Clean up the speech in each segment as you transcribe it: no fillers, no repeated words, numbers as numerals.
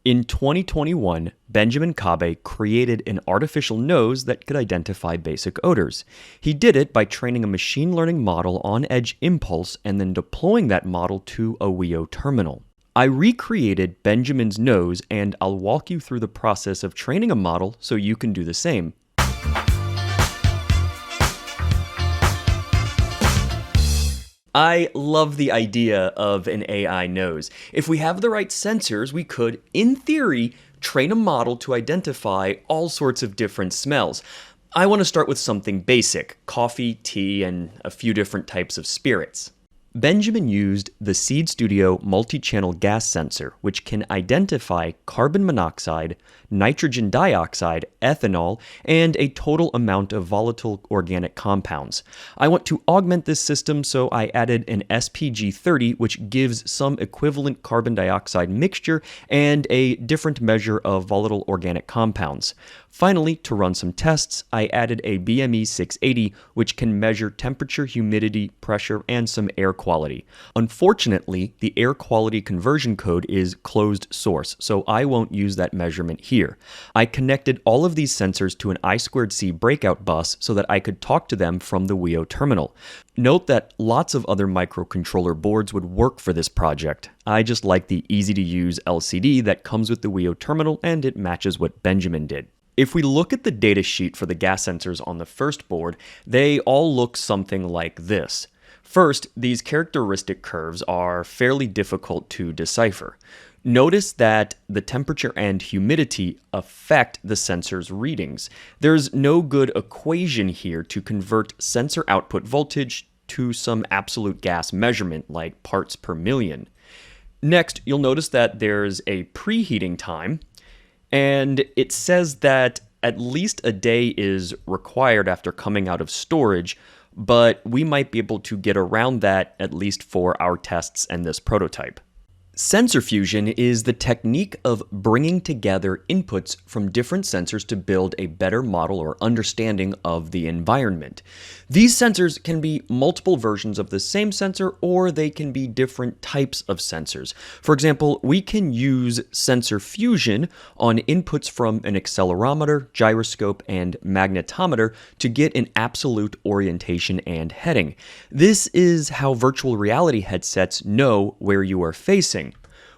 In 2021, Benjamin Kabe created an artificial nose that could identify basic odors. He did it by training a machine learning model on edge impulse and then deploying that model to a Wio terminal. I recreated Benjamin's nose, and I'll walk you through the process of training a model so you can do the same. I love the idea of an AI nose. If we have the right sensors, we could, in theory, train a model to identify all sorts of different smells. I want to start with something basic: coffee, tea, and a few different types of spirits. Benjamin used the Seeed Studio multi-channel gas sensor, which can identify carbon monoxide, nitrogen dioxide, ethanol, and a total amount of volatile organic compounds. I want to augment this system, so I added an SPG30, which gives some equivalent carbon dioxide mixture and a different measure of volatile organic compounds. Finally, to run some tests, I added a BME 680, which can measure temperature, humidity, pressure, and some air quality. Unfortunately, the air quality conversion code is closed source, so I won't use that measurement here. I connected all of these sensors to an I2C breakout bus so that I could talk to them from the Wio terminal. Note that lots of other microcontroller boards would work for this project. I just like the easy-to-use LCD that comes with the Wio terminal, and it matches what Benjamin did. If we look at the datasheet for the gas sensors on the first board, they all look something like this. First, these characteristic curves are fairly difficult to decipher. Notice that the temperature and humidity affect the sensor's readings. There's no good equation here to convert sensor output voltage to some absolute gas measurement like parts per million. Next, you'll notice that there's a preheating time, and it says that at least a day is required after coming out of storage, but we might be able to get around that at least for our tests and this prototype. Sensor fusion is the technique of bringing together inputs from different sensors to build a better model or understanding of the environment. These sensors can be multiple versions of the same sensor, or they can be different types of sensors. For example, we can use sensor fusion on inputs from an accelerometer, gyroscope, and magnetometer to get an absolute orientation and heading. This is how virtual reality headsets know where you are facing.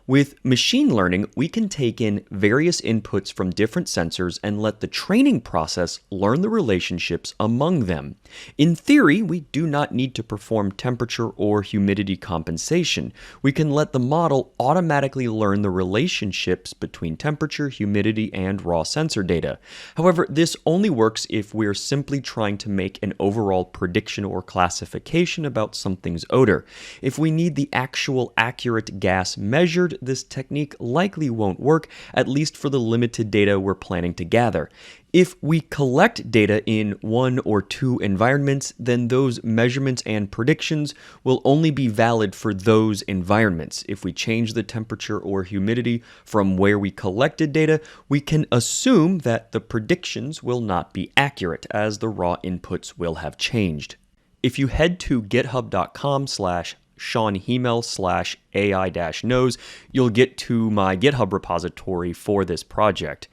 With machine learning, we can take in various inputs from different sensors and let the training process learn the relationships among them. In theory, we do not need to perform temperature or humidity compensation. We can let the model automatically learn the relationships between temperature, humidity, and raw sensor data. However, this only works if we're simply trying to make an overall prediction or classification about something's odor. If we need the actual accurate gas measured, this technique likely won't work, at least for the limited data we're planning to gather. If we collect data in one or two environments, then those measurements and predictions will only be valid for those environments. If we change the temperature or humidity from where we collected data, we can assume that the predictions will not be accurate, as the raw inputs will have changed. If you head to github.com/SeanHemel/AI-nose, you'll get to my GitHub repository for this project.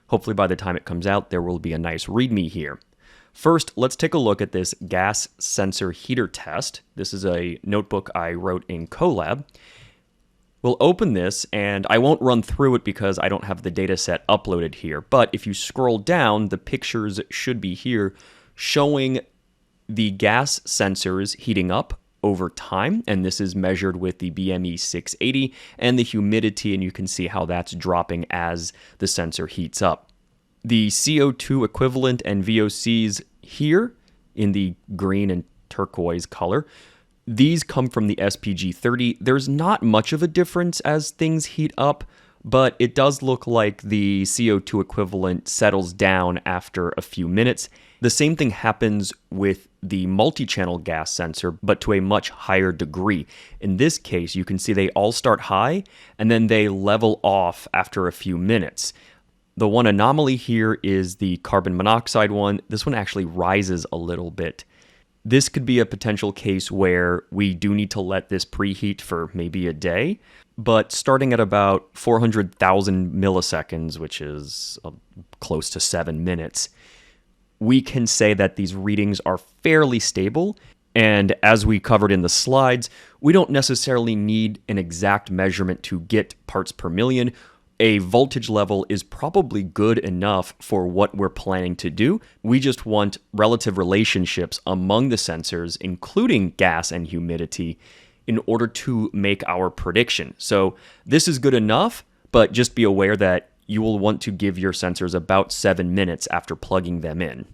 Hopefully by the time it comes out, there will be a nice README here. First, let's take a look at this gas sensor heater test. This is a notebook I wrote in Colab. We'll open this, and I won't run through it because I don't have the data set uploaded here, but if you scroll down, the pictures should be here showing the gas sensors heating up over time, and this is measured with the BME 680, and the humidity, and you can see how that's dropping as the sensor heats up. The CO2 equivalent and VOCs here in the green and turquoise color, these come from the SPG30. There's not much of a difference as things heat up, but it does look like the CO2 equivalent settles down after a few minutes. The same thing happens with the multi-channel gas sensor, but to a much higher degree. In this case, you can see they all start high, and then they level off after a few minutes. The one anomaly here is the carbon monoxide one. This one actually rises a little bit. This could be a potential case where we do need to let this preheat for maybe a day. but starting at about 400,000 milliseconds, which is close to 7 minutes, we can say that these readings are fairly stable. And as we covered in the slides, we don't necessarily need an exact measurement to get parts per million. A voltage level is probably good enough for what we're planning to do. We just want relative relationships among the sensors, including gas and humidity, in order to make our prediction. So this is good enough, but just be aware that you will want to give your sensors about 7 minutes after plugging them in.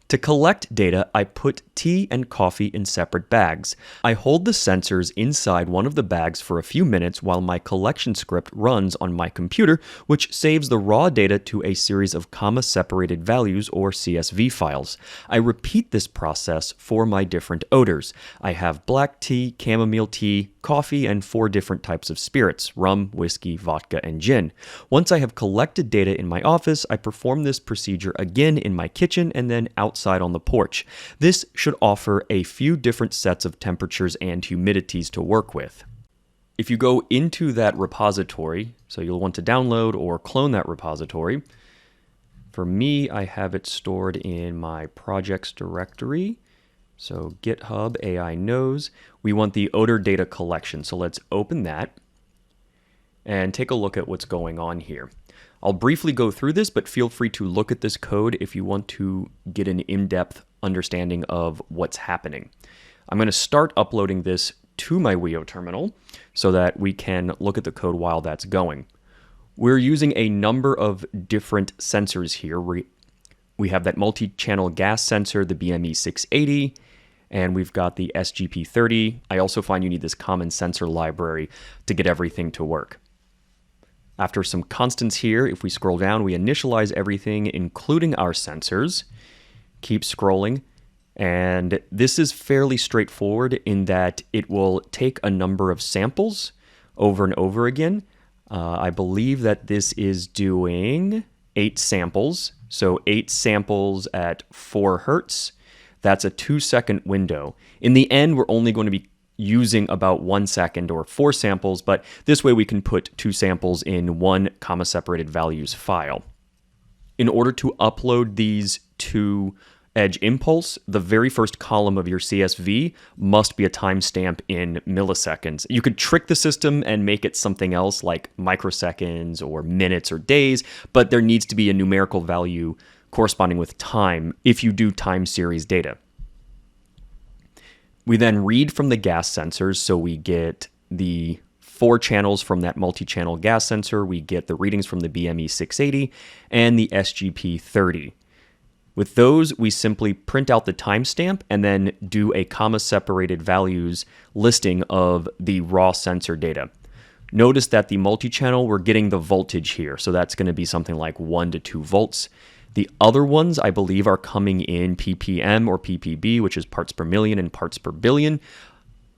To collect data, I put tea and coffee in separate bags. I hold the sensors inside one of the bags for a few minutes while my collection script runs on my computer, which saves the raw data to a series of comma-separated values or CSV files. I repeat this process for my different odors. I have black tea, chamomile tea, coffee, and 4 different types of spirits: rum, whiskey, vodka, and gin. Once I have collected data in my office, I perform this procedure again in my kitchen and then outside on the porch. This should offer a few different sets of temperatures and humidities to work with. If you go into that repository, so you'll want to download or clone that repository. For me, I have it stored in my projects directory. So GitHub AI knows. We want the odor data collection. So let's open that and take a look at what's going on here. I'll briefly go through this, but feel free to look at this code if you want to get an in-depth understanding of what's happening. I'm going to start uploading this to my Wio terminal so that we can look at the code while that's going. We're using a number of different sensors here. We have that multi-channel gas sensor, the BME680, and we've got the SGP30. I also find you need this common sensor library to get everything to work. After some constants here, if we scroll down, we initialize everything, including our sensors. Keep scrolling. And this is fairly straightforward in that it will take a number of samples over and over again. I believe that this is doing 8 samples. So 8 samples at 4 hertz. That's a 2-second window. In the end, we're only going to be using about 1 second or 4 samples, but this way we can put 2 samples in one comma-separated values file. In order to upload these to Edge Impulse, the very first column of your CSV must be a timestamp in milliseconds. You could trick the system and make it something else like microseconds or minutes or days, but there needs to be a numerical value corresponding with time if you do time series data. We then read from the gas sensors, so we get the 4 channels from that multi-channel gas sensor, we get the readings from the BME680 and the SGP30. With those, we simply print out the timestamp and then do a comma-separated values listing of the raw sensor data. Notice that the multi-channel, we're getting the voltage here, so that's going to be something like 1 to 2 volts. The other ones, I believe, are coming in ppm or ppb, which is parts per million and parts per billion.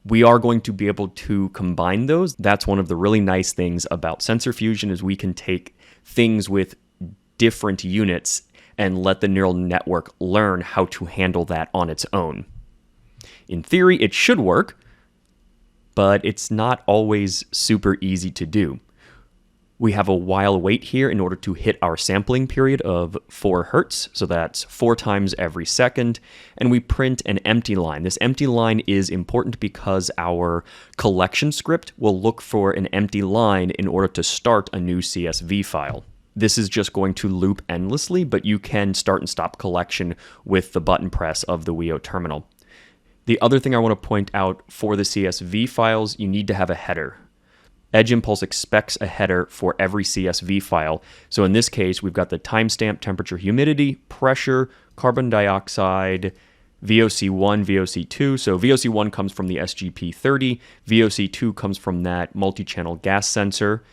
We are going to be able to combine those. That's one of the really nice things about sensor fusion is we can take things with different units and let the neural network learn how to handle that on its own. In theory, it should work, but it's not always super easy to do. We have a while wait here in order to hit our sampling period of 4 hertz, so that's 4 times every second, and we print an empty line. This empty line is important because our collection script will look for an empty line in order to start a new CSV file. This is just going to loop endlessly, but you can start and stop collection with the button press of the Wio terminal. The other thing I want to point out for the CSV files, you need to have a header. Edge Impulse expects a header for every CSV file. So in this case, we've got the timestamp, temperature, humidity, pressure, carbon dioxide, VOC1, VOC2. So VOC1 comes from the SGP30. VOC2 comes from that multi-channel gas sensor.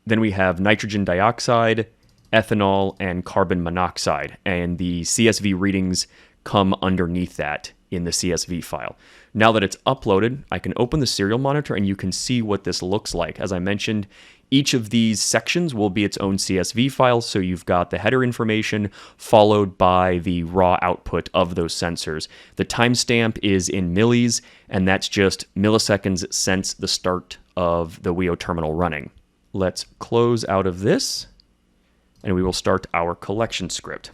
Then we have nitrogen dioxide, ethanol, and carbon monoxide. And the CSV readings come underneath that in the CSV file. Now that it's uploaded, I can open the serial monitor and you can see what this looks like. As I mentioned, Each of these sections will be its own CSV file, so you've got the header information followed by the raw output of those sensors. The timestamp is in millis, and that's just milliseconds since the start of the Wio terminal running. Let's close out of this, and we will start our collection script.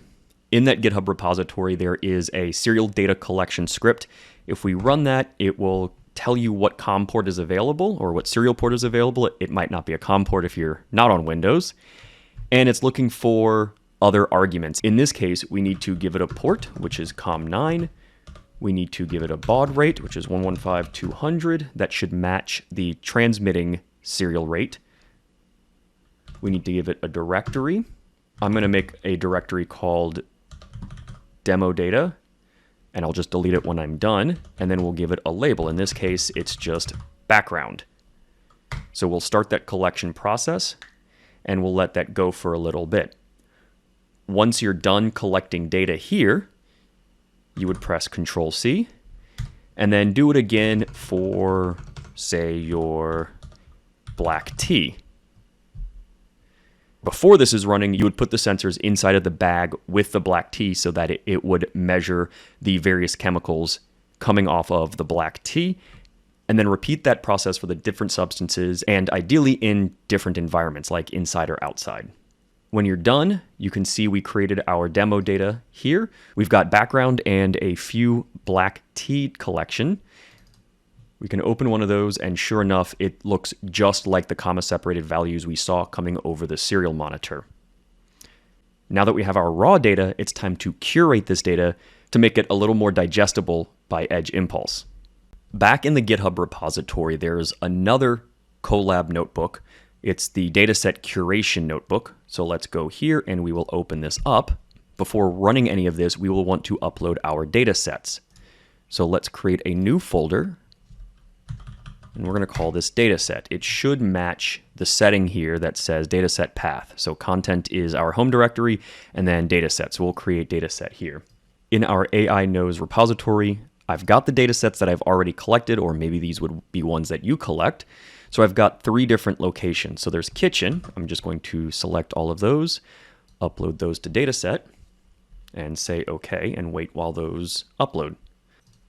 In that GitHub repository, there is a serial data collection script. If we run that, it will tell you what COM port is available or what serial port is available. It might not be a COM port if you're not on Windows. And it's looking for other arguments. In this case, we need to give it a port, which is COM9. We need to give it a baud rate, which is 115.200. That should match the transmitting serial rate. We need to give it a directory. I'm going to make a directory called demo data, and I'll just delete it when I'm done, and then we'll give it a label. In this case, it's just background. So we'll start that collection process, and we'll let that go for a little bit. Once you're done collecting data here, you would press Control-C, and then do it again for, say, your black tea. Before this is running, you would put the sensors inside of the bag with the black tea so that it would measure the various chemicals coming off of the black tea, and then repeat that process for the different substances, and ideally in different environments like inside or outside. When you're done, you can see we created our demo data here. We've got background and a few black tea collection. We can open one of those, and sure enough, it looks just like the comma-separated values we saw coming over the serial monitor. Now that we have our raw data, it's time to curate this data to make it a little more digestible by Edge Impulse. Back in the GitHub repository, there's another Colab notebook. It's the dataset curation notebook. So let's go here, and we will open this up. Before running any of this, we will want to upload our datasets. So let's create a new folder, and we're going to call this dataset. It should match the setting here that says dataset path. So content is our home directory, and then dataset. So we'll create dataset here. In our AI knows repository, I've got the datasets that I've already collected, or maybe these would be ones that you collect. So I've got 3 different locations. So there's kitchen. I'm just going to select all of those, upload those to dataset, and say OK, and wait while those upload.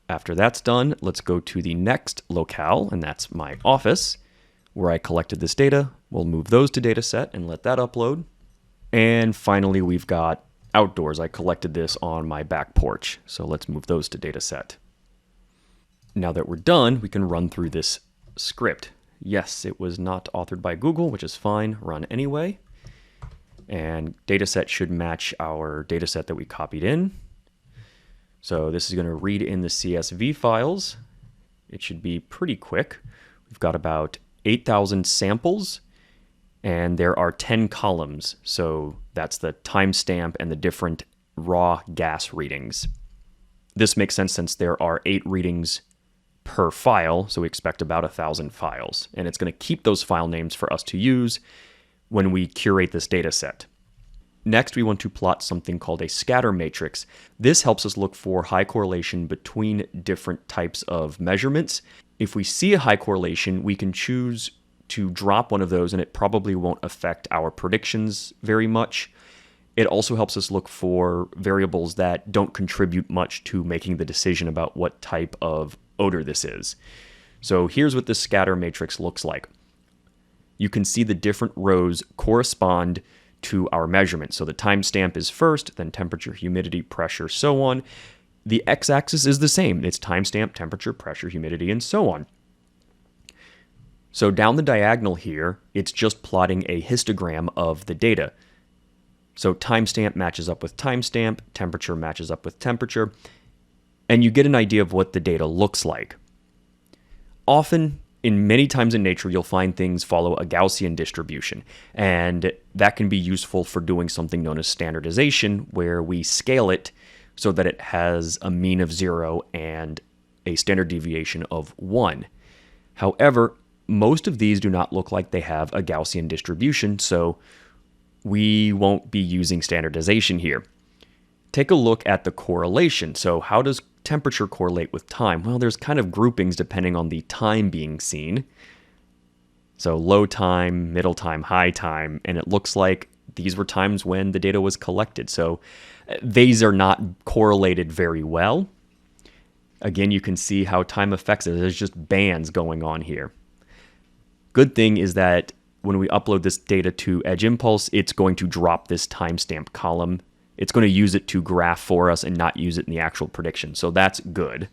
After that's done, let's go to the next locale, and that's my office, where I collected this data. We'll move those to dataset and let that upload. And finally, we've got outdoors. I collected this on my back porch, so let's move those to dataset. Now that we're done, we can run through this script. Yes, it was not authored by Google, which is fine. Run anyway. And dataset should match our dataset that we copied in. So this is going to read in the CSV files. It should be pretty quick. We've got about 8,000 samples, and there are 10 columns. So that's the timestamp and the different raw gas readings. This makes sense since there are 8 readings per file, so we expect about 1,000 files. And it's going to keep those file names for us to use when we curate this data set. Next, we want to plot something called a scatter matrix. This helps us look for high correlation between different types of measurements. If we see a high correlation, we can choose to drop one of those, and it probably won't affect our predictions very much. It also helps us look for variables that don't contribute much to making the decision about what type of odor this is. So here's what the scatter matrix looks like. You can see the different rows correspond to our measurement. So the timestamp is first, then temperature, humidity, pressure, so on. The x-axis is the same. It's timestamp, temperature, pressure, humidity, and so on. So down the diagonal here, it's just plotting a histogram of the data. So timestamp matches up with timestamp, temperature matches up with temperature, and you get an idea of what the data looks like. Often, in many times in nature, you'll find things follow a Gaussian distribution, and that can be useful for doing something known as standardization, where we scale it so that it has a mean of 0 and a standard deviation of 1. However, most of these do not look like they have a Gaussian distribution, so we won't be using standardization here. Take a look at the correlation. So how does temperature correlate with time? Well, there's kind of groupings depending on the time being seen. So low time, middle time, high time, and it looks like these were times when the data was collected. So these are not correlated very well. Again, you can see how time affects it. There's just bands going on here. Good thing is that when we upload this data to Edge Impulse, it's going to drop this timestamp column. It's going to use it to graph for us and not use it in the actual prediction. So that's good.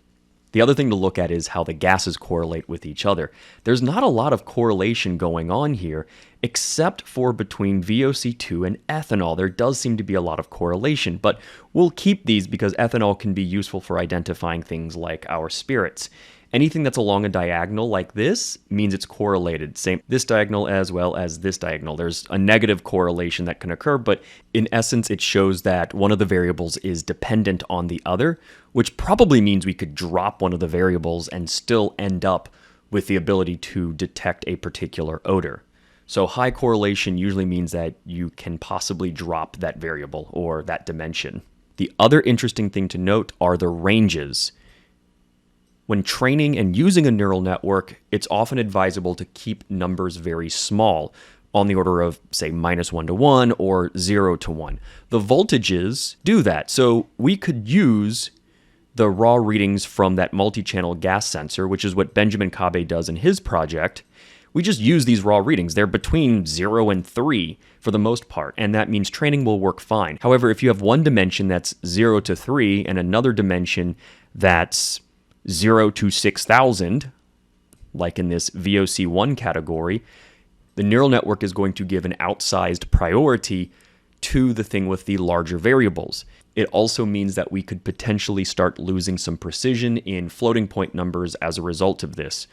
The other thing to look at is how the gases correlate with each other. There's not a lot of correlation going on here, except for between VOC2 and ethanol. There does seem to be a lot of correlation, but we'll keep these because ethanol can be useful for identifying things like our spirits. Anything that's along a diagonal like this means it's correlated. Same this diagonal as well as this diagonal. There's a negative correlation that can occur, but in essence, it shows that one of the variables is dependent on the other, which probably means we could drop one of the variables and still end up with the ability to detect a particular odor. So high correlation usually means that you can possibly drop that variable or that dimension. The other interesting thing to note are the ranges. When training and using a neural network, it's often advisable to keep numbers very small, on the order of, say, -1 to 1 or 0 to 1. The voltages do that. So we could use the raw readings from that multi-channel gas sensor, which is what Benjamin Kabe does in his project. We just use these raw readings. They're between 0 and 3 for the most part, and that means training will work fine. However, if you have one dimension that's 0 to 3 and another dimension that's 0 to 6,000, like in this VOC1 category, the neural network is going to give an outsized priority to the thing with the larger variables. It also means that we could potentially start losing some precision in floating point numbers as a result of this.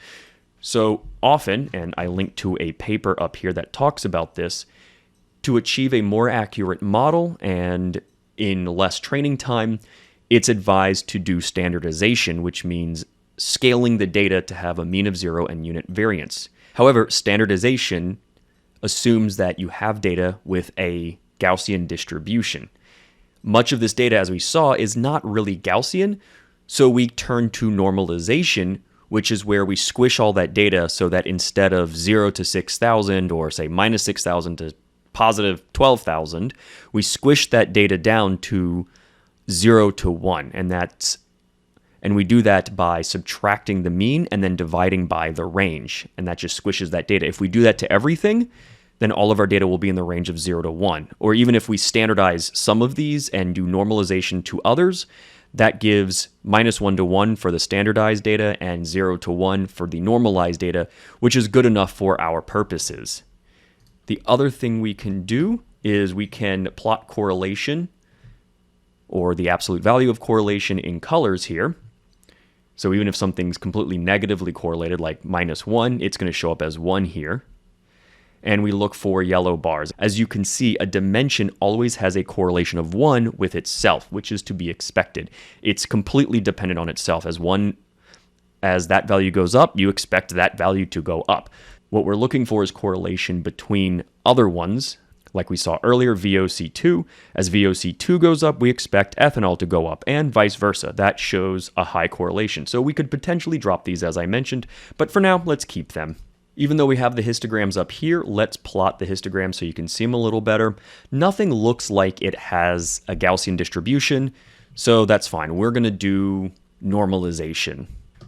So often, and I link to a paper up here that talks about this, to achieve a more accurate model and in less training time, it's advised to do standardization, which means scaling the data to have a mean of 0 and unit variance. However, standardization assumes that you have data with a Gaussian distribution. Much of this data, as we saw, is not really Gaussian, so we turn to normalization, which is where we squish all that data so that instead of 0 to 6,000 or say -6,000 to positive 12,000, we squish that data down to 0 to 1, and we do that by subtracting the mean and then dividing by the range, and that just squishes that data. If we do that to everything, then all of our data will be in the range of 0 to 1. Or even if we standardize some of these and do normalization to others, that gives -1 to 1 for the standardized data and 0 to 1 for the normalized data, which is good enough for our purposes. The other thing we can do is we can plot correlation or the absolute value of correlation in colors here. So even if something's completely negatively correlated, like -1, it's going to show up as 1 here. And we look for yellow bars. As you can see, a dimension always has a correlation of 1 with itself, which is to be expected. It's completely dependent on itself. As that value goes up, you expect that value to go up. What we're looking for is correlation between other ones, like we saw earlier, VOC2. As VOC2 goes up, we expect ethanol to go up, and vice versa. That shows a high correlation. So we could potentially drop these, as I mentioned, but for now, let's keep them. Even though we have the histograms up here, let's plot the histogram so you can see them a little better. Nothing looks like it has a Gaussian distribution, so that's fine. We're going to do normalization.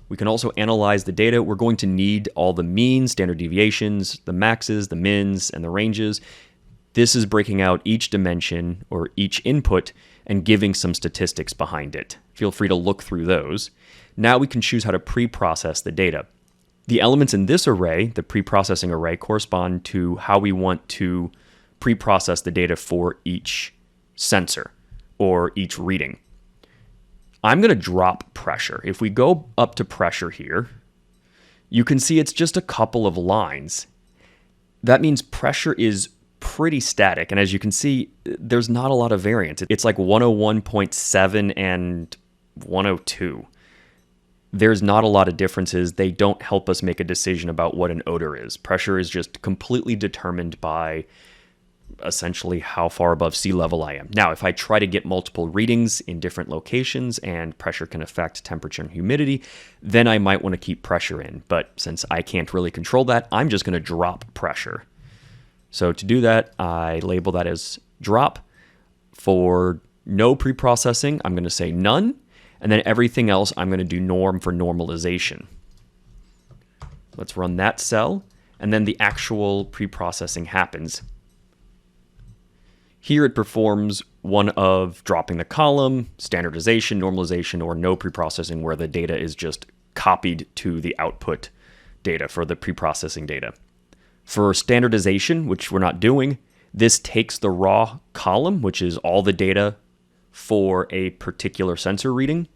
We can also analyze the data. We're going to need all the means, standard deviations, the maxes, the mins, and the ranges. This is breaking out each dimension or each input and giving some statistics behind it. Feel free to look through those. Now we can choose how to pre-process the data. The elements in this array, the pre-processing array, correspond to how we want to pre-process the data for each sensor or each reading. I'm going to drop pressure. If we go up to pressure here, you can see it's just a couple of lines. That means pressure is pretty static. And as you can see, there's not a lot of variance. It's like 101.7 and 102. There's not a lot of differences. They don't help us make a decision about what an odor is. Pressure is just completely determined by essentially how far above sea level I am. Now, if I try to get multiple readings in different locations and pressure can affect temperature and humidity, then I might want to keep pressure in. But since I can't really control that, I'm just going to drop pressure. So to do that, I label that as drop. For no preprocessing, I'm going to say none. And then everything else, I'm going to do norm for normalization. Let's run that cell. And then the actual preprocessing happens. Here it performs one of dropping the column, standardization, normalization, or no preprocessing, where the data is just copied to the output data for the preprocessing data. For standardization, which we're not doing, this takes the raw column, which is all the data for a particular sensor reading.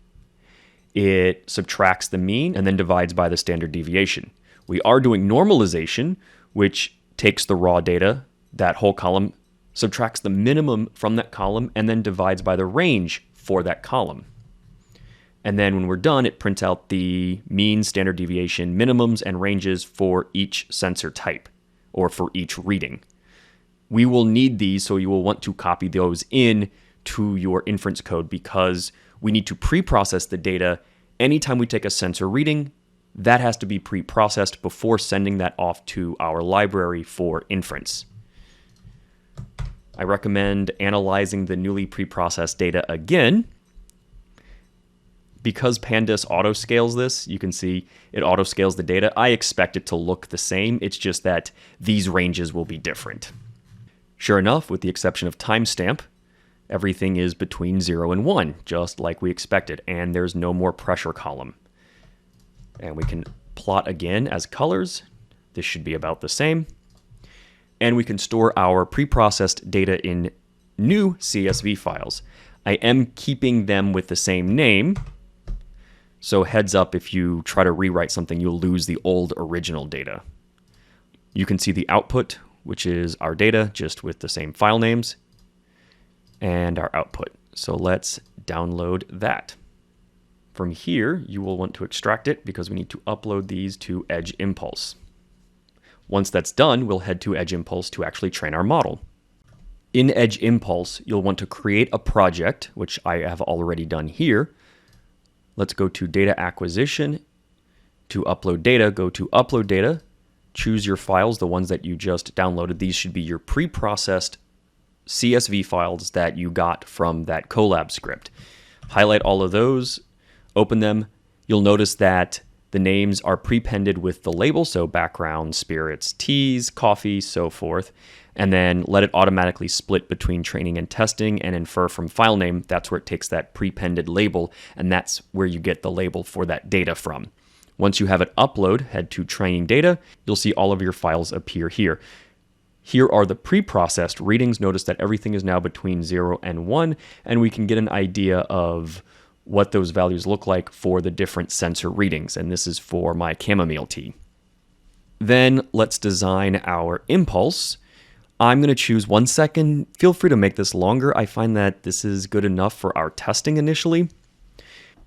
It subtracts the mean and then divides by the standard deviation. We are doing normalization, which takes the raw data, that whole column, subtracts the minimum from that column, and then divides by the range for that column. And then when we're done, it prints out the mean, standard deviation, minimums, and ranges for each sensor type, or for each reading. We will need these, so you will want to copy those in to your inference code, because we need to pre-process the data. Anytime we take a sensor reading, that has to be pre-processed before sending that off to our library for inference. I recommend analyzing the newly pre-processed data again. Because Pandas auto-scales this, you can see it auto-scales the data. I expect it to look the same. It's just that these ranges will be different. Sure enough, with the exception of timestamp, everything is between 0 and 1, just like we expected, and there's no more pressure column. And we can plot again as colors. This should be about the same. And we can store our preprocessed data in new CSV files. I am keeping them with the same name. So heads up, if you try to rewrite something, you'll lose the old original data. You can see the output, which is our data, just with the same file names, and our output. So let's download that. From here, you will want to extract it because we need to upload these to Edge Impulse. Once that's done, we'll head to Edge Impulse to actually train our model. In Edge Impulse, you'll want to create a project, which I have already done here. Let's go to Data Acquisition. To upload data, go to Upload Data. Choose your files, the ones that you just downloaded. These should be your pre-processed CSV files that you got from that Colab script. Highlight all of those, open them. You'll notice that the names are prepended with the label, so background, spirits, teas, coffee, so forth. And then let it automatically split between training and testing and infer from file name. That's where it takes that prepended label, and that's where you get the label for that data from. Once you have it upload, head to training data. You'll see all of your files appear here. Here are the pre-processed readings. Notice that everything is now between 0 and 1, and we can get an idea of what those values look like for the different sensor readings. And this is for my chamomile tea. Then let's design our impulse. I'm going to choose 1 second. Feel free to make this longer. I find that this is good enough for our testing initially.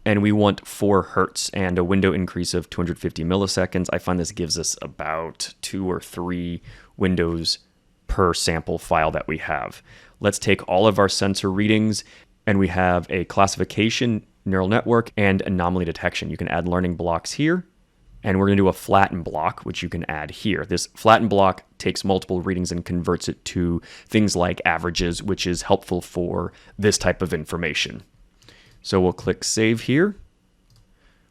And we want 4 Hertz and a window increase of 250 milliseconds. I find this gives us about 2 or 3 windows per sample file that we have. Let's take all of our sensor readings, and we have a classification, neural network, and anomaly detection. You can add learning blocks here, and we're going to do a flatten block, which you can add here. This flatten block takes multiple readings and converts it to things like averages, which is helpful for this type of information. So we'll click Save here.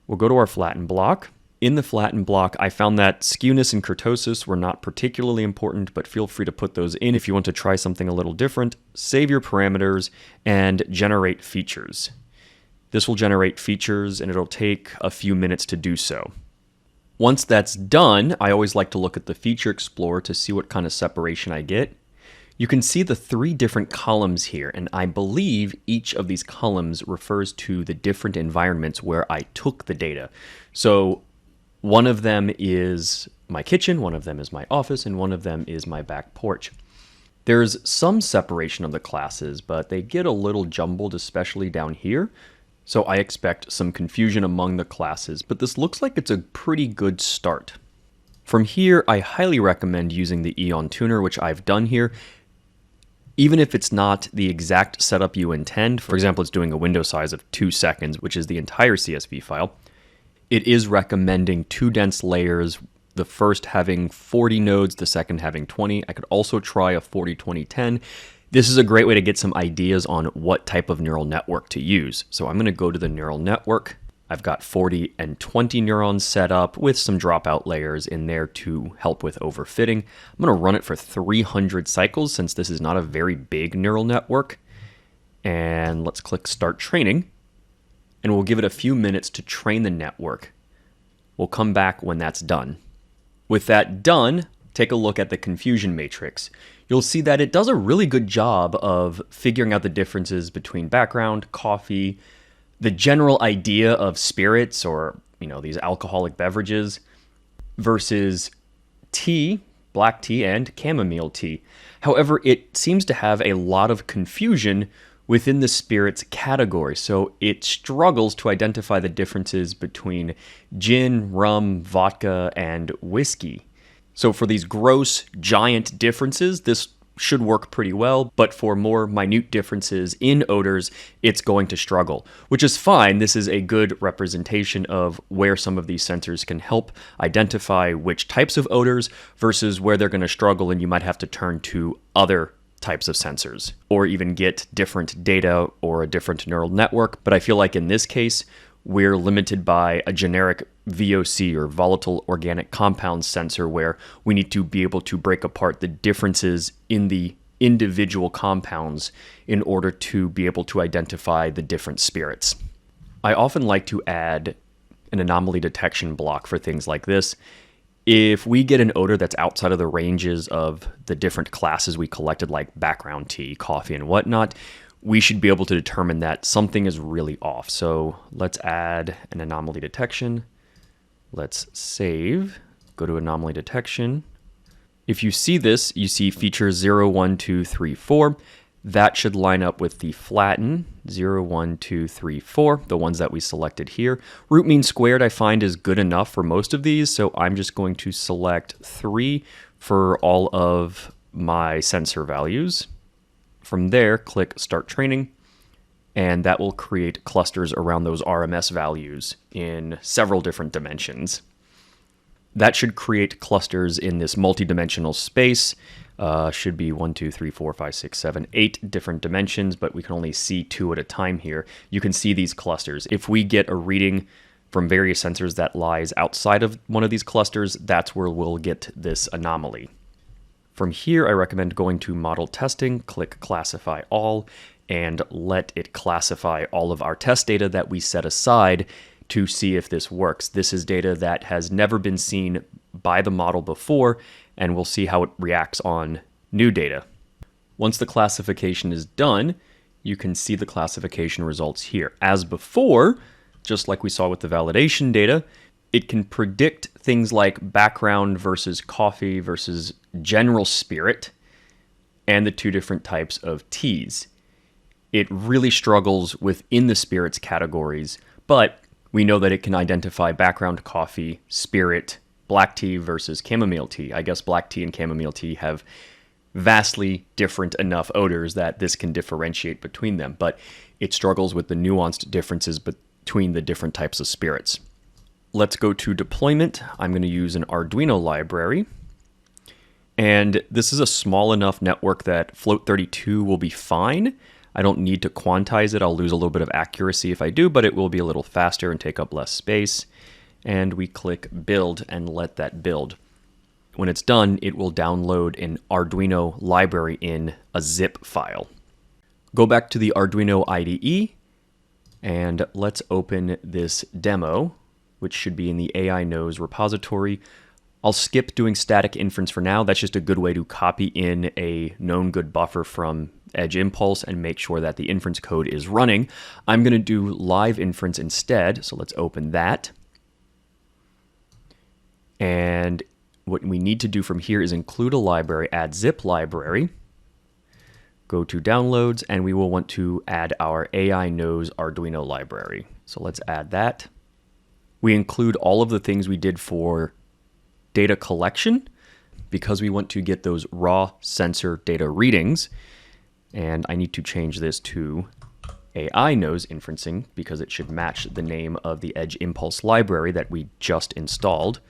We'll go to our flatten block. In the flatten block, I found that skewness and kurtosis were not particularly important, but feel free to put those in if you want to try something a little different. Save your parameters and generate features. This will generate features, and it'll take a few minutes to do so. Once that's done, I always like to look at the Feature Explorer to see what kind of separation I get. You can see the 3 different columns here, and I believe each of these columns refers to the different environments where I took the data. So one of them is my kitchen, one of them is my office, and one of them is my back porch. There's some separation of the classes, but they get a little jumbled, especially down here. So I expect some confusion among the classes, but this looks like it's a pretty good start. From here, I highly recommend using the Eon Tuner, which I've done here. Even if it's not the exact setup you intend, for example, it's doing a window size of 2 seconds, which is the entire CSV file, it is recommending 2 dense layers, the first having 40 nodes, the second having 20. I could also try a 40-20-10. This is a great way to get some ideas on what type of neural network to use. So I'm going to go to the neural network. I've got 40 and 20 neurons set up with some dropout layers in there to help with overfitting. I'm going to run it for 300 cycles since this is not a very big neural network. And let's click Start Training. And we'll give it a few minutes to train the network. We'll come back when that's done. With that done, take a look at the confusion matrix. You'll see that it does a really good job of figuring out the differences between background, coffee, the general idea of spirits or, these alcoholic beverages versus tea, black tea, and chamomile tea. However, it seems to have a lot of confusion within the spirits category, so it struggles to identify the differences between gin, rum, vodka, and whiskey. So for these gross, giant differences, this should work pretty well, but for more minute differences in odors, it's going to struggle, which is fine. This is a good representation of where some of these sensors can help identify which types of odors versus where they're going to struggle and you might have to turn to other types of sensors or even get different data or a different neural network. But I feel like in this case, we're limited by a generic VOC or volatile organic compound sensor where we need to be able to break apart the differences in the individual compounds in order to be able to identify the different spirits. I often like to add an anomaly detection block for things like this. If we get an odor that's outside of the ranges of the different classes we collected, like background tea, coffee, and whatnot, we should be able to determine that something is really off. So let's add an anomaly detection. Let's save, go to anomaly detection. If you see this, you see feature 0, 1, 2, 3, 4. That should line up with the flatten 0, 1, 2, 3, 4, the ones that we selected here. Root mean squared I find is good enough for most of these, so I'm just going to select 3 for all of my sensor values. From there, click Start Training, and that will create clusters around those RMS values in several different dimensions. That should create clusters in this multi-dimensional space. Should be 1, 2, 3, 4, 5, 6, 7, 8 different dimensions, but we can only see 2 at a time here. You can see these clusters. If we get a reading from various sensors that lies outside of one of these clusters, that's where we'll get this anomaly. From here, I recommend going to Model Testing, click Classify All, and let it classify all of our test data that we set aside to see if this works. This is data that has never been seen by the model before, and we'll see how it reacts on new data. Once the classification is done, you can see the classification results here. As before, just like we saw with the validation data, it can predict things like background versus coffee versus general spirit and the 2 different types of teas. It really struggles within the spirits categories, but we know that it can identify background coffee, spirit, black tea versus chamomile tea. I guess black tea and chamomile tea have vastly different enough odors that this can differentiate between them, but it struggles with the nuanced differences between the different types of spirits. Let's go to deployment. I'm going to use an Arduino library. And this is a small enough network that float32 will be fine. I don't need to quantize it. I'll lose a little bit of accuracy if I do, but it will be a little faster and take up less space. And we click build and let that build. When it's done, it will download an Arduino library in a zip file. Go back to the Arduino IDE and let's open this demo, which should be in the AI Knows repository. I'll skip doing static inference for now. That's just a good way to copy in a known good buffer from Edge Impulse and make sure that the inference code is running. I'm going to do live inference instead, so let's open that. And what we need to do from here is include a library, add zip library, go to downloads, and we will want to add our AI Knows Arduino library. So let's add that. We include all of the things we did for data collection because we want to get those raw sensor data readings. And I need to change this to AI knows inferencing because it should match the name of the Edge Impulse library that we just installed.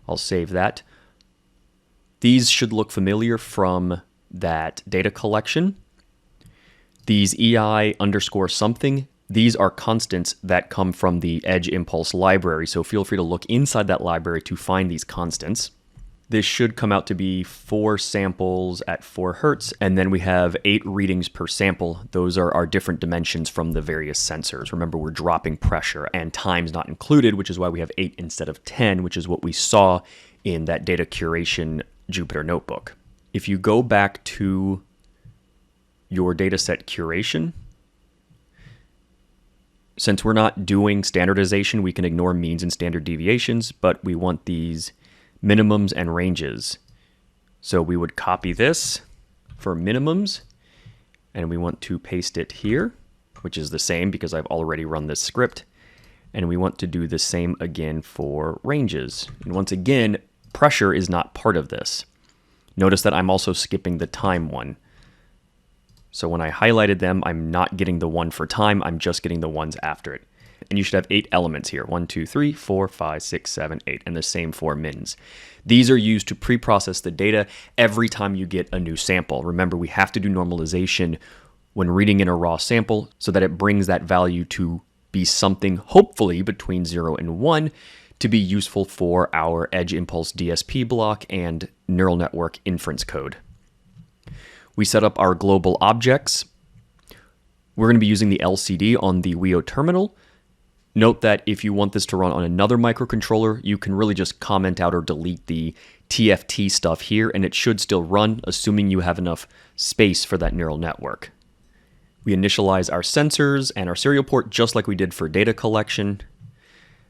I'll save that. These should look familiar from that data collection. These EI underscore something, these are constants that come from the Edge Impulse library, so feel free to look inside that library to find these constants. This should come out to be 4 samples at 4 hertz, and then we have 8 readings per sample. Those are our different dimensions from the various sensors. Remember, we're dropping pressure, and time's not included, which is why we have 8 instead of 10, which is what we saw in that data curation Jupyter notebook. If you go back to your dataset curation, since we're not doing standardization, we can ignore means and standard deviations, but we want these minimums and ranges. So we would copy this for minimums, and we want to paste it here, which is the same because I've already run this script. And we want to do the same again for ranges. And once again, pressure is not part of this. Notice that I'm also skipping the time one. So when I highlighted them, I'm not getting the one for time, I'm just getting the ones after it. And you should have 8 elements here. 1, 2, 3, 4, 5, 6, 7, 8, and the same 4 mins. These are used to pre-process the data every time you get a new sample. Remember, we have to do normalization when reading in a raw sample so that it brings that value to be something hopefully between 0 and 1 to be useful for our Edge Impulse DSP block and neural network inference code. We set up our global objects. We're going to be using the LCD on the Wio Terminal. Note that if you want this to run on another microcontroller, you can really just comment out or delete the TFT stuff here, and it should still run, assuming you have enough space for that neural network. We initialize our sensors and our serial port just like we did for data collection.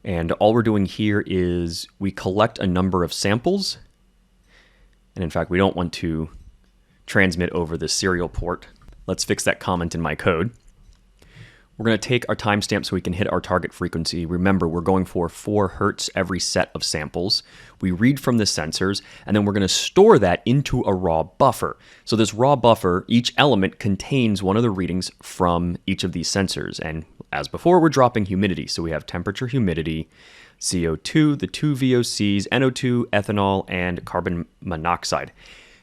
And all we're doing here is we collect a number of samples. And in fact, we don't want to transmit over the serial port. Let's fix that comment in my code. We're going to take our timestamp so we can hit our target frequency. Remember, we're going for 4 hertz every set of samples. We read from the sensors, and then we're going to store that into a raw buffer. So this raw buffer, each element contains one of the readings from each of these sensors. And as before, we're dropping humidity. So we have temperature, humidity, CO2, the 2 VOCs, NO2, ethanol, and carbon monoxide.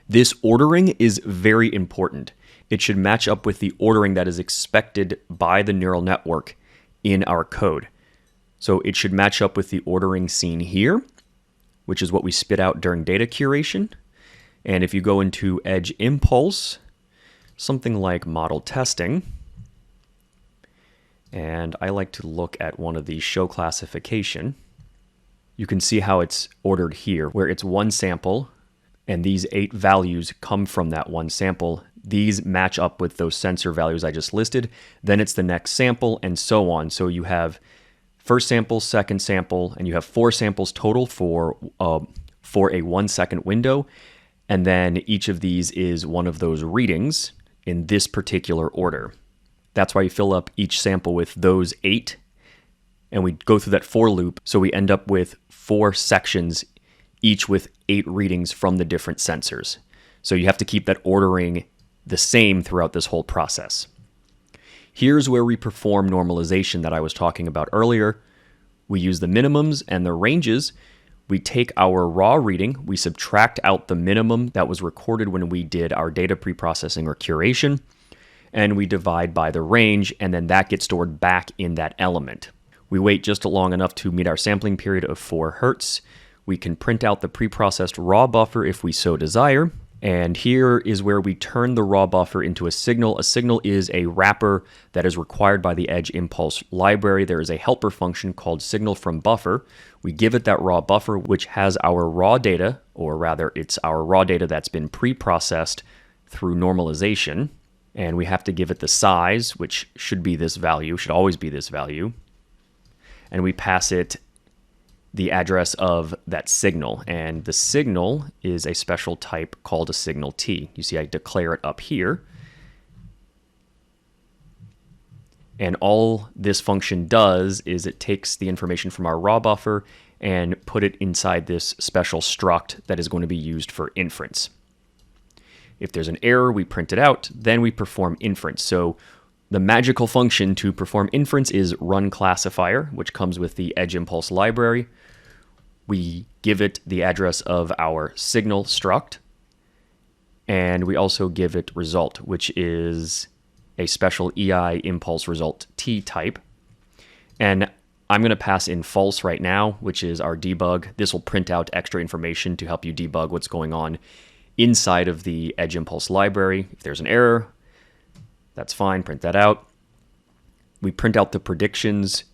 This ordering is very important. It should match up with the ordering that is expected by the neural network in our code. So it should match up with the ordering seen here, which is what we spit out during data curation. And if you go into Edge Impulse, something like model testing, and I like to look at one of these show classification, you can see how it's ordered here, where it's one sample, and these 8 values come from that one sample. These match up with those sensor values I just listed. Then it's the next sample and so on. So you have first sample, second sample, and you have 4 samples total for a 1-second window. And then each of these is one of those readings in this particular order. That's why you fill up each sample with those 8. And we go through that for loop. So we end up with 4 sections, each with 8 readings from the different sensors. So you have to keep that ordering the same throughout this whole process. Here's where we perform normalization that I was talking about earlier. We use the minimums and the ranges. We take our raw reading, we subtract out the minimum that was recorded when we did our data preprocessing or curation, and we divide by the range, and then that gets stored back in that element. We wait just long enough to meet our sampling period of 4 hertz. We can print out the preprocessed raw buffer if we so desire. And here is where we turn the raw buffer into a signal. A signal is a wrapper that is required by the Edge Impulse library. There is a helper function called signal from buffer. We give it that raw buffer, which has our raw data, or rather it's our raw data that's been pre-processed through normalization. And we have to give it the size, which should be this value, should always be this value. And we pass it the address of that signal, and the signal is a special type called a signal T. You see I declare it up here, and all this function does is it takes the information from our raw buffer and put it inside this special struct that is going to be used for inference. If there's an error, we print it out, then we perform inference. So the magical function to perform inference is run classifier, which comes with the edge impulse library. We give it the address of our signal struct, and we also give it result, which is a special EI impulse result T type. And I'm going to pass in false right now, which is our debug. This will print out extra information to help you debug what's going on inside of the edge impulse library. If there's an error, that's fine, print that out. We print out the predictions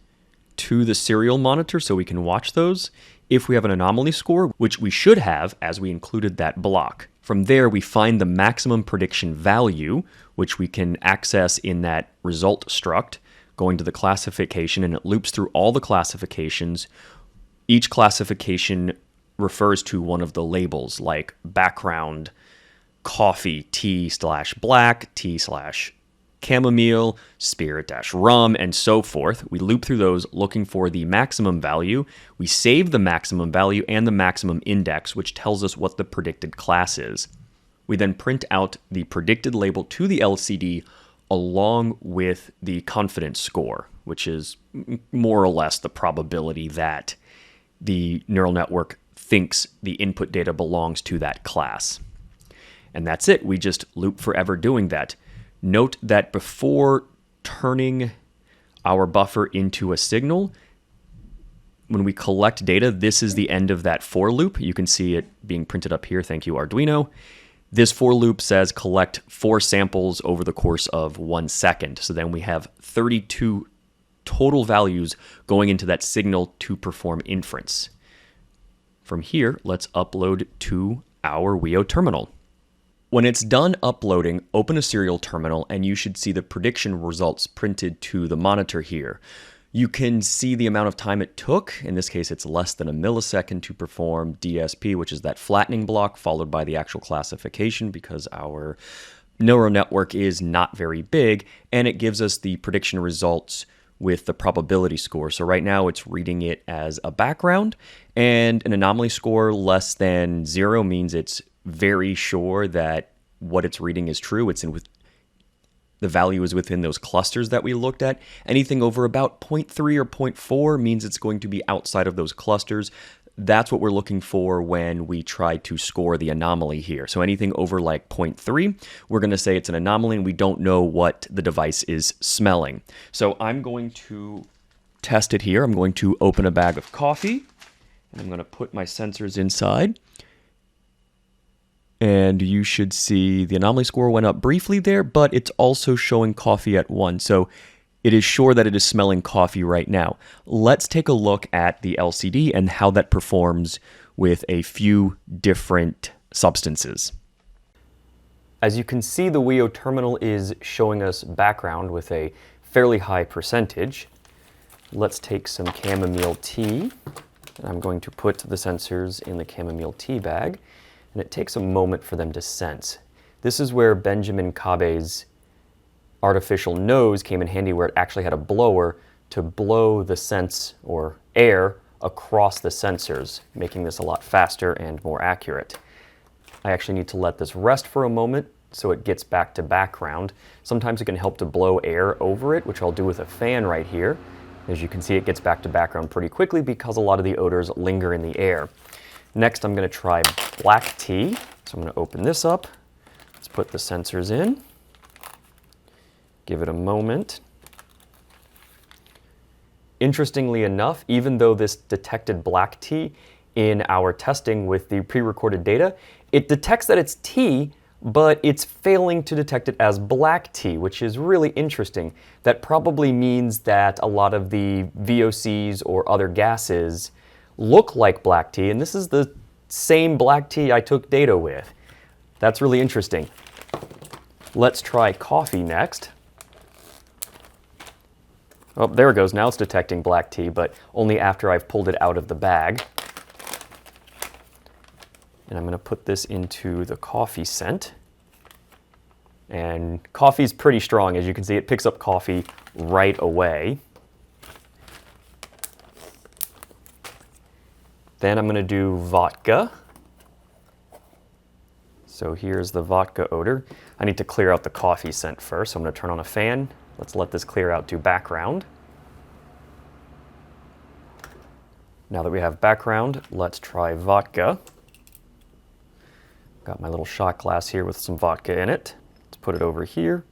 to the serial monitor so we can watch those. If we have an anomaly score, which we should have as we included that block. From there, we find the maximum prediction value, which we can access in that result struct, going to the classification, and it loops through all the classifications. Each classification refers to one of the labels, like background, coffee, T/black, T/chamomile, spirit-rum, and so forth. We loop through those looking for the maximum value. We save the maximum value and the maximum index, which tells us what the predicted class is. We then print out the predicted label to the LCD along with the confidence score, which is more or less the probability that the neural network thinks the input data belongs to that class. And that's it. We just loop forever doing that. Note that before turning our buffer into a signal, when we collect data, this is the end of that for loop. You can see it being printed up here. Thank you, Arduino. This for loop says collect 4 samples over the course of 1 second. So then we have 32 total values going into that signal to perform inference. From here, let's upload to our Wio terminal. When it's done uploading, open a serial terminal and you should see the prediction results printed to the monitor here. You can see the amount of time it took. In this case, it's less than a millisecond to perform DSP, which is that flattening block, followed by the actual classification because our neural network is not very big, and it gives us the prediction results with the probability score. So right now it's reading it as a background, and an anomaly score less than 0 means it's very sure that what it's reading is true. The value is within those clusters that we looked at. Anything over about 0.3 or 0.4 means it's going to be outside of those clusters. That's what we're looking for when we try to score the anomaly here. So anything over like 0.3, we're going to say it's an anomaly and we don't know what the device is smelling. So I'm going to test it here. I'm going to open a bag of coffee and I'm going to put my sensors inside. And you should see the anomaly score went up briefly there, but it's also showing coffee at 1. So it is sure that it is smelling coffee right now. Let's take a look at the LCD and how that performs with a few different substances. As you can see, the Wio terminal is showing us background with a fairly high percentage. Let's take some chamomile tea. I'm going to put the sensors in the chamomile tea bag. And it takes a moment for them to sense. This is where Benjamin Kabe's artificial nose came in handy, where it actually had a blower to blow the sense or air across the sensors, making this a lot faster and more accurate. I actually need to let this rest for a moment so it gets back to background. Sometimes it can help to blow air over it, which I'll do with a fan right here. As you can see, it gets back to background pretty quickly because a lot of the odors linger in the air. Next, I'm going to try black tea. So I'm going to open this up. Let's put the sensors in. Give it a moment. Interestingly enough, even though this detected black tea in our testing with the pre-recorded data, it detects that it's tea, but it's failing to detect it as black tea, which is really interesting. That probably means that a lot of the VOCs or other gases look like black tea, and this is the same black tea I took data with. That's really interesting. Let's try coffee next. Oh, there it goes. Now it's detecting black tea, but only after I've pulled it out of the bag. And I'm going to put this into the coffee scent. And coffee's pretty strong. As you can see, it picks up coffee right away. Then I'm going to do vodka. So here's the vodka odor. I need to clear out the coffee scent first, so I'm going to turn on a fan. Let's let this clear out to background. Now that we have background, let's try vodka. Got my little shot glass here with some vodka in it. Let's put it over here.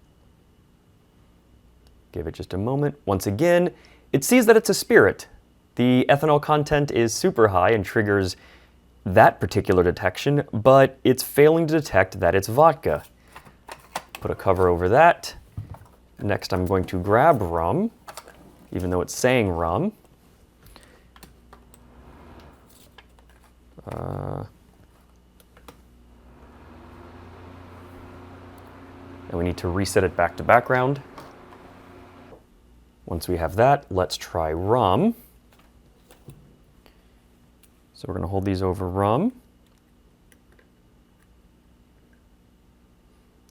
Give it just a moment. Once again, it sees that it's a spirit. The ethanol content is super high and triggers that particular detection, but it's failing to detect that it's vodka. Put a cover over that. Next, I'm going to grab rum, even though it's saying rum. And we need to reset it back to background. Once we have that, let's try rum. So we're going to hold these over rum.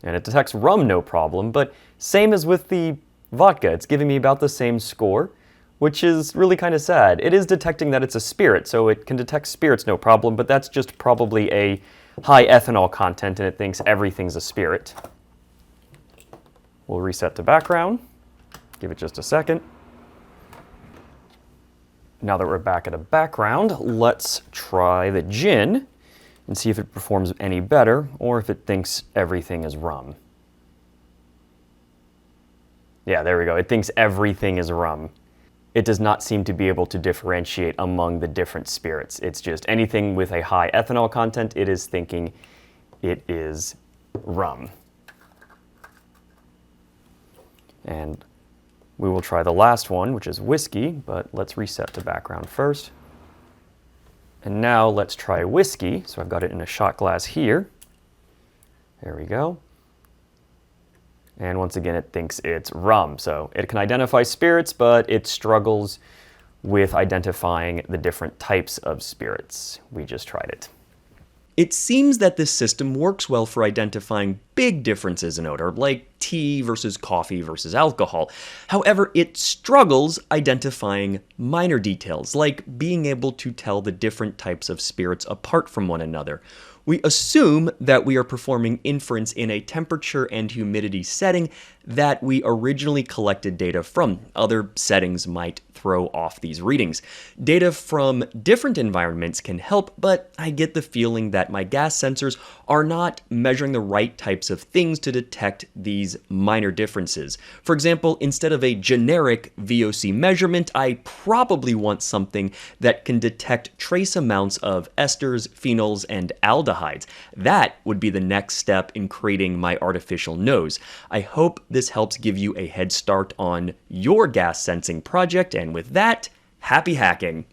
And it detects rum no problem, but same as with the vodka, it's giving me about the same score, which is really kind of sad. It is detecting that it's a spirit, so it can detect spirits no problem, but that's just probably a high ethanol content and it thinks everything's a spirit. We'll reset to background. Give it just a second. Now that we're back at a background, let's try the gin and see if it performs any better or if it thinks everything is rum. Yeah, there we go. It thinks everything is rum. It does not seem to be able to differentiate among the different spirits. It's just anything with a high ethanol content, it is thinking it is rum. And we will try the last one, which is whiskey, but let's reset to background first. And now let's try whiskey. So I've got it in a shot glass here. There we go. And once again, it thinks it's rum. So it can identify spirits, but it struggles with identifying the different types of spirits. We just tried it. It seems that this system works well for identifying big differences in odor, like tea versus coffee versus alcohol. However, it struggles identifying minor details, like being able to tell the different types of spirits apart from one another. We assume that we are performing inference in a temperature and humidity setting that we originally collected data from. Other settings might throw off these readings. Data from different environments can help, but I get the feeling that my gas sensors are not measuring the right types of things to detect these minor differences. For example, instead of a generic VOC measurement, I probably want something that can detect trace amounts of esters, phenols, and aldehydes. That would be the next step in creating my artificial nose. I hope this helps give you a head start on your gas sensing project, and with that, happy hacking!